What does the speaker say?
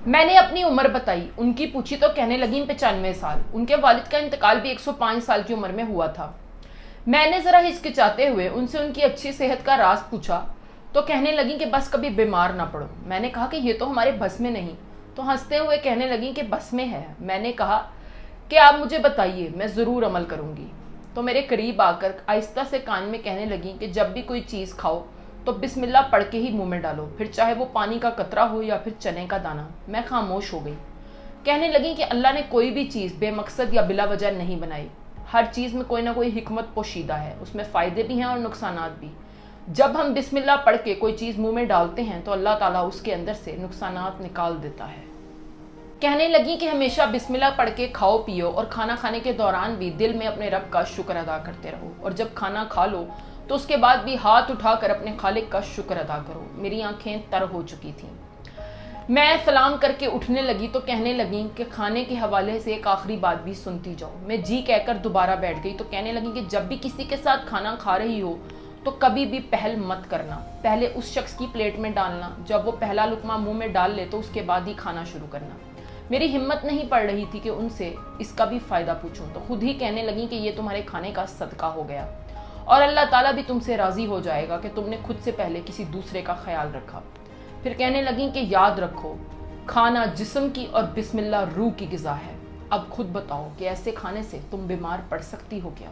میں نے اپنی عمر بتائی، ان کی پوچھی تو کہنے لگیں 95 سال، ان کے والد کا انتقال بھی 105 سال کی عمر میں ہوا تھا۔ میں نے ذرا ہچکچاتے ہوئے ان سے ان کی اچھی صحت کا راز پوچھا تو کہنے لگیں کہ بس کبھی بیمار نہ پڑو۔ میں نے کہا کہ یہ تو ہمارے بس میں نہیں، تو ہنستے ہوئے کہنے لگیں کہ بس میں ہے۔ میں نے کہا کہ آپ مجھے بتائیے، میں ضرور عمل کروں گی۔ تو میرے قریب آ کر آہستہ سے کان میں کہنے لگیں کہ جب بھی کوئی چیز کھاؤ تو بسم اللہ پڑھ کے ہی منہ میں ڈالو، پھر چاہے وہ پانی کا قطرہ ہو یا پھر چنے کا دانہ۔ میں خاموش ہو گئی۔ کہنے لگیں کہ اللہ نے کوئی بھی چیز بے مقصد یا بلا وجہ نہیں بنائی، ہر چیز میں کوئی نہ کوئی حکمت پوشیدہ ہے، اس میں فائدے بھی ہیں اور نقصانات بھی۔ جب ہم بسم اللہ پڑھ کے کوئی چیز منہ میں ڈالتے ہیں تو اللہ تعالیٰ اس کے اندر سے نقصانات نکال دیتا ہے۔ کہنے لگیں کہ ہمیشہ بسم اللہ پڑھ کے کھاؤ پیو اور کھانا کھانے کے دوران بھی دل میں اپنے رب کا شکر ادا کرتے رہو، اور جب کھانا کھا لو تو اس کے بعد بھی ہاتھ اٹھا کر اپنے خالق کا شکر ادا کرو۔ میری آنکھیں تر ہو چکی تھیں۔ میں سلام کر کے اٹھنے لگی تو کہنے لگیں کہ کھانے کے حوالے سے ایک آخری بات بھی سنتی جاؤ۔ میں جی کہہ کر دوبارہ بیٹھ گئی تو کہنے لگیں کہ جب بھی کسی کے ساتھ کھانا کھا رہی ہو تو کبھی بھی پہل مت کرنا، پہلے اس شخص کی پلیٹ میں ڈالنا، جب وہ پہلا لقمہ منہ میں ڈال لے تو اس کے بعد ہی کھانا شروع کرنا۔ میری ہمت نہیں پڑ رہی تھی کہ ان سے اس کا بھی فائدہ پوچھوں، تو خود ہی کہنے لگیں کہ یہ تمہارے کھانے کا صدقہ ہو گیا، اور اللہ تعالیٰ بھی تم سے راضی ہو جائے گا کہ تم نے خود سے پہلے کسی دوسرے کا خیال رکھا۔ پھر کہنے لگیں کہ یاد رکھو، کھانا جسم کی اور بسم اللہ روح کی غذا ہے۔ اب خود بتاؤ کہ ایسے کھانے سے تم بیمار پڑ سکتی ہو کیا؟